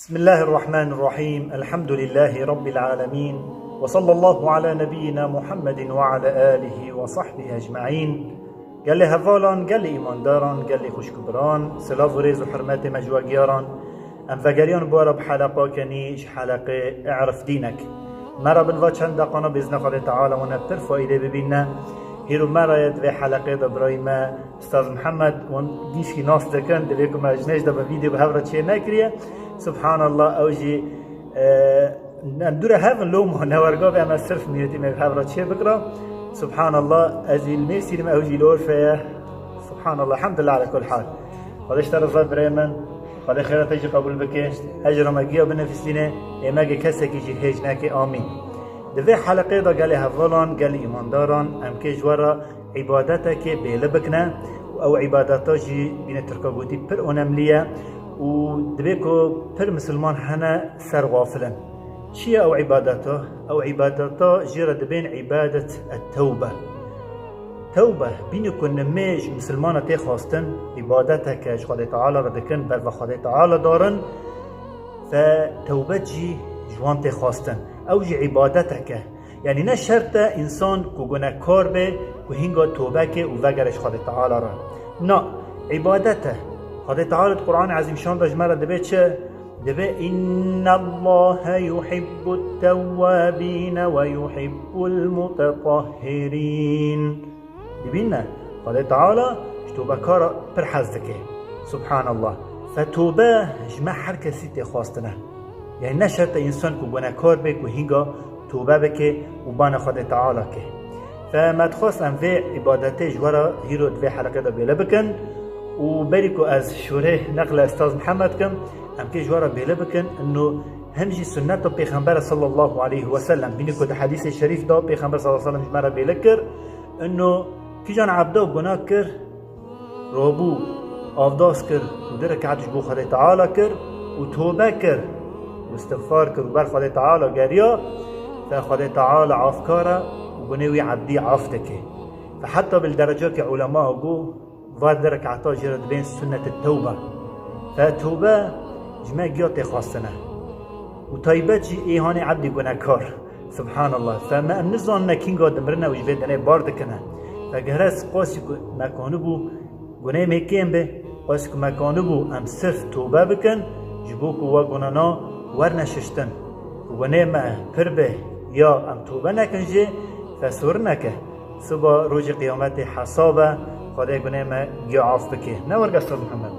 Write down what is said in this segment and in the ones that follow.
بسم الله الرحمن الرحيم. الحمد لله رب العالمين، وصلى الله على نبينا محمد وعلى آله وصحبه أجمعين. قال لي هفالان، قال لي إيمان داران، قال لي خوشكبران، سلاف وريز وحرمات مجواقياران. أم فقريان بوارا بحلقة كنيش حلقة اعرف دينك. مرا بنوا چند دقانا بإذن الله تعالى ونبتر فائدة ببيننا. هيرو مرا يدوي حلقة دبرايما أستاذ محمد ونجيشي ناس دكان دليكم أجناش دبا فيديو بهورا چه نكريه. سبحان الله اوجي ندور هذا اللوم نورقا بأما السرف ميتي ما بهورا چه بكرا. سبحان الله أجي الميسي لما اوجي الأورفية. سبحان الله، الحمد لله على كل حال. قدش ترزاد بريمن قد خيرات يجي قبول بك أجر مجيء بنفسنا إما جي كسك يجي هجناك آمين. دوی حلقه دا گلی هفالان گلی ایمانداران ام که جوارا عبادتا که بیله بکنه او عبادتا جی بین ترکابوتی پر اونملیه و دوی که پر مسلمان هنه سر غافلن. چیه او عبادتا؟ او عبادتا جیرا دبین عبادت التوبه. توبه بینی که نمیج مسلمان تی خواستن عبادتا که خدا تعالی را دکن بر و خدا تعالی دارن فتوبه جی جوان تی خواستن اوجي عبادتك، يعني نه شرط انسان کو گناهکار به کو هنگا توبه که او وگرش خدا تعالی را نه عبادته. خدا تعالی قرآن عظیم شان داشت مرا دبه چه؟ دبه ان الله يحب التوابين ويحب المتطهرين. ببینه خدا تعالی توبه کار پر حزدکه. سبحان الله. فتوبه جمع هر کسی تی خواستنه، یعنی نه شرط انسان کو گناهکار به کو هنگا توبه بکه و بان خدا تعالی که. فمدخواست ام وی عبادت جوارا هیرو دوی حلقه دا بیله بکن و بری که از شوره نقل استاذ محمد کم ام که جوارا بیله بکن انو همجی سنت پیغمبر صلی الله علیه و سلم بینی که حدیث شریف دا پیغمبر صلی الله علیه و سلم جمعه بیله کر انو کی جان عبدا گناه کر رابو آفداس کر و درک عدش بو خدا تعالی کر و توبه کر واستغفار كر بر خدا تعالى جاريا فخدا تعالى عافكارا وبنوي عبدي عافتك. فحتى بالدرجات علماء جو واد درك عطا جرد بين سنة التوبة. فالتوبة جماع جيات خاصنا وطيبتي إيهاني عبدي جناكار. سبحان الله. فما نزان نكين قاد مرنا وجبت أنا باردكنا فجهرس قاسك مكانه بو جناي مكين به قاسك مكانه بو أم صرف توبة بكن جبوك وجنانا ورنششتن و نیم پر به یا ام توبه نکنجه فسور نکه صبح روز قیامت حسابه خدای گنیم گعاف بکه. نورگ استاذ محمد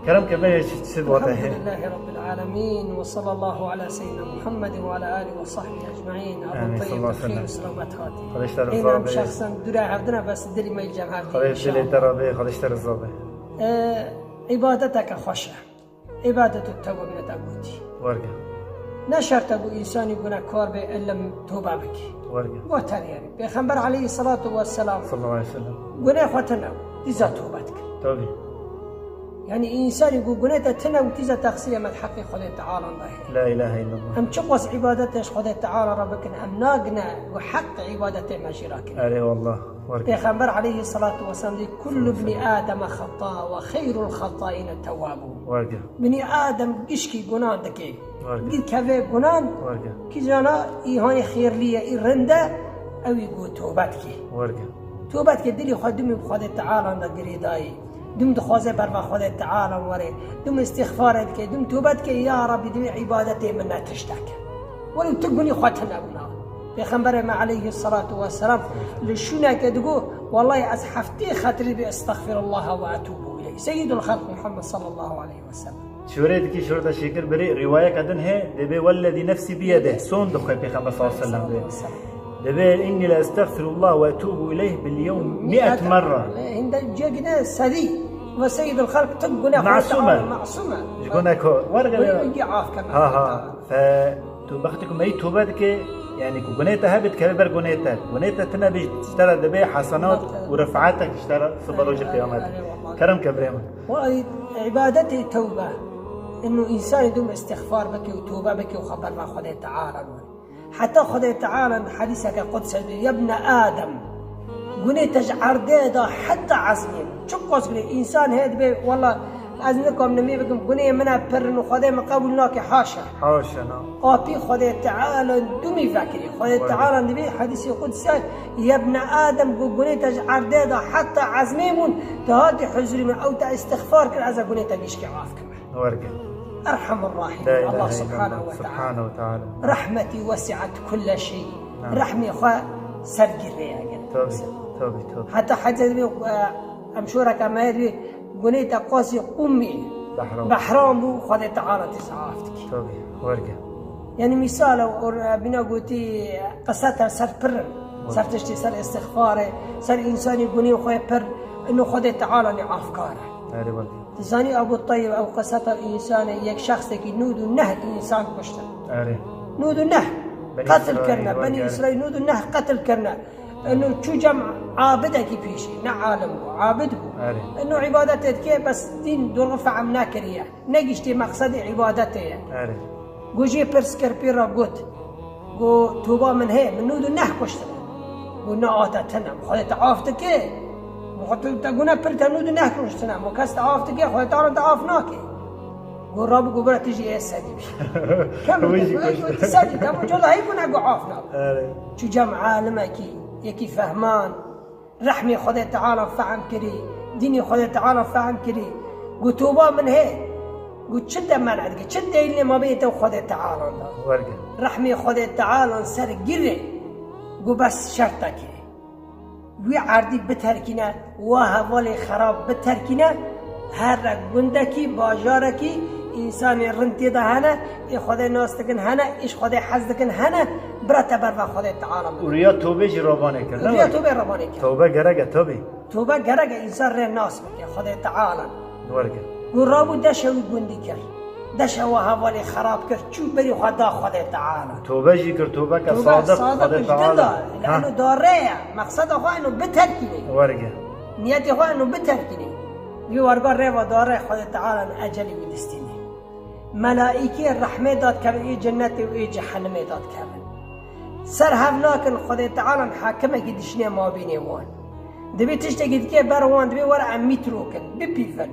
كرم كبير الحمد لله رب العالمين وصلى الله على سيدنا محمد وعلى آله وصحبه أجمعين. أبو طيب الخير وسلامات خاتي إنام شخصا درا عبدنا بس دري ما يجمع خديش دلي ترابي خديش ترزابي عبادتك خوشة عبادة التوبة من تابوتي ورقة نشرت أبو إنسان يقول كار إلا توبة بك ورقة وتر يعني بيخبر عليه الصلاة والسلام صلى الله عليه وسلم قلنا خوتنا تيزا توبتك توبي يعني إنسان يقول قلنا تنا وتيزا تغسية من حق خدا تعالى الله لا إله إلا الله. أم تشقص عبادتش خدا تعالى ربك أم ناقنا وحق عبادته ما شراك. أري والله ورقة بيخبر عليه الصلاة والسلام كل ابن آدم خطاء وخير الخطائين التوابون. ورقة بني آدم قشكي قنان دكي قل كذا قنان كي جانا إيهاني خير لي الرندة أو يقول توبتك ورقة توبتك دلي خدمي بخدا تعالى عند قريداي دم دخوازه بر خدا تعالى وري دم استغفارك دم توبتك يا رب دم عبادتي منا تشتكى ولو تقولي خوتنا ابنا بيخبر ما عليه الصلاة والسلام لشونا كدقو والله أزحفتي خاطري بأستغفر الله وأتوب إليه. سيد الخلق محمد صلى الله عليه وسلم شوريت كي شورت شكر بري رواية كدن هي دبي والذي نفسي بيده سون دخل بيخبر صلى الله عليه وسلم دبي إني لا أستغفر الله وأتوب إليه باليوم 100 مرة. عند جاكنا سدي وسيد الخلق تقولنا معصومة يقولنا كور ورقة يجي عاف كمان ها فتوبختكم أي توبتك يعني كجنيتها هبت كبر جنيتها تنا بيشترى دبي حسنات ورفعاتك اشترى صبر وجه قيامتك. كرم كبريم وعبادتي توبة إنه إنسان يدوم استغفار بك وتوبة بك وخبر مع خدا تعالى حتى خدا تعالى حديثك قدس يا ابن آدم قنيت عرديدا حتى عزمين شو قصدي إنسان هاد بي والله از نکام نمی بگم گناه من پر و خدا من قبول ناکه حاشا حاشا آبی خدا تعالی دومی فکری خدا تعالی نبی حدیث قدسی یا ابن آدم گناه تج عرده دا حتی عزمیمون تهاتی حضوری من او تا استغفار کر از گناه تگیش که عاف کن ورقة ارحم الراحمين الله سبحانه وتعالى رحمتي وسعت كل شيء رحمي خا سرقري توبي حتى حتى امشورك كما يدري قنيت قاسي امي بحرام بو خذ تعالى تسعافتك توبي ورقة يعني مثال بنا قلتي قصتها سر بر سر تشتي سر استغفاره سر انساني قني وخي بر انه خذ تعالى لافكاره زاني ابو الطيب او قصتها الانسان يك شخص كي نود النهي انسان كشته نود النهي قتل كرنا بني اسرائيل نود النهي قتل كرنا انه شو جمع عابده كي فيشي نعالم عابده انه عبادته كيف بس دين دور رفع مناكريه نجشتي مقصد عبادته جوجي برسكر بيرا قوت جو توبا من هي من نود النهي كشته قلنا اتتنا خذت عافتك وقت تقولنا برت نود النهي كشته مكست عافتك خذت عافناك قول رب قبرة تجي السدي كم السدي كم جل هيكون أقو عافنا شو جمع عالمك يكي فهمان رحمي خدا تعالى فهم كري ديني خدا تعالى فهم كري قو توبا من هي قو شدة منعك شدة اللي ما بيته خدا تعالى رحمي خدا تعالى سر قري قو بس شرطك وي عردي بتركنا وهوالي خراب بتركنا هر گندکی باجارکی انسان رنتی ده هنه ای خدا ناستکن هنه ایش خدا حزدکن هنه برات بر و خدا تعالی وریا توبه جی ربانه کرد وریا توبه ربانه کرد توبه گرگه توبه گرگه انسان ره ناس بکه خدا تعالی ورگه ورابو دشوی گندی کرد دشوا حوالی خراب کرد چو بری خدا تعالی توبه جی کرد توبه که صادق خدا تعالی لانه داره مقصد خدا انه بترکینه ورگه نیت خدا انه بترکینه يورقا ريوا داره خدا تعالى أجلي ودستيني ملائكة الرحمة داد كمن إيه جنتي وإيه جهنم داد كمن سر هفناكن خدا تعالى حاكمة قدشني ما بيني وان دبي تشتغل كي بروان دبي ورا متروكن ببيفن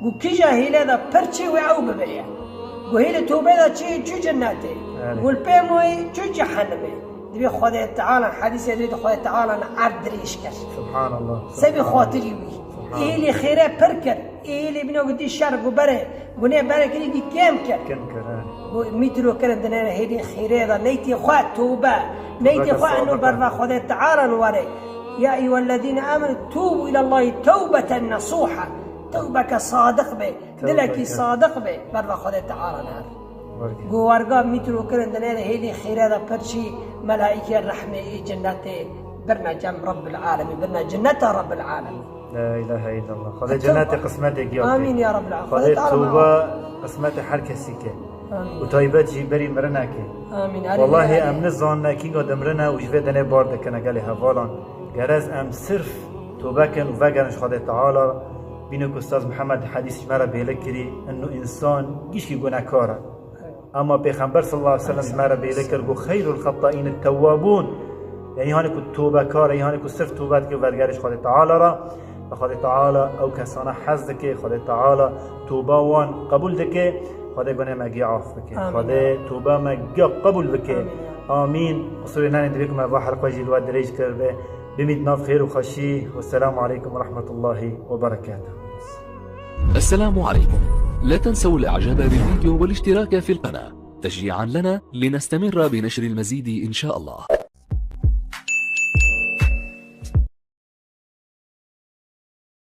قو كي جاهلة دا برشي وعو ببيع قو هيلة توبة دا شو جنتي قول بيموي شو جهنم دبي خدا تعالى حديث يدي خدا تعالى عرض ريشكر سبحان الله سبي خاطري وي إيلي خيره بركر إيلي بنا قدي شرق وبره قلنا بره كذي دي كم كر مترو كرن دنا هيدي خيره ذا نيتي خوا توبة نيتي خوا إنه برا خدا تعالى وري يا أيها الذين آمنوا توبوا إلى الله توبة نصوحة توبة صادق به دلك صادق به برا خدا تعالى نار جوارجا مترو كرن دنا هيدي خيره ذا برشي ملائكة الرحمة جنته برنا جم رب العالمين برنا جنته رب العالمين لا إله إلا الله خذ جنات قسمتك يا آمين يا رب العالمين خذ توبة قسمت حركة سكة وطيبات جبري مرناك آمين والله أم نزان كي قدم رنا وجبه دنيا بارد كنا قال هفالان جرز أم صرف توبة كن وفجرش خذ تعالى بينك أستاذ محمد حديث مرة بيلكري إنه إنسان جيش يقول كارا أما بيخبر صلى الله عليه وسلم مرة بيلكر خير الخطائين التوابون يعني هاني كنت توبة كارا يعني كنت صرف توبة كي وفجرش خذ تعالى را خدا تعالى او كسانه حظ دكه خدا تعالى توبه وان قبول دكه خدا گناه مگی عاف بکه خدا توبه مگی قبول بکه آمین اصول نان ندريكم ابو حلقه جلوه دريج كربه بميت ناف خير وخشي والسلام عليكم ورحمه الله وبركاته. السلام عليكم. لا تنسوا الاعجاب بالفيديو والاشتراك في القناه تشجيعا لنا لنستمر بنشر المزيد ان شاء الله.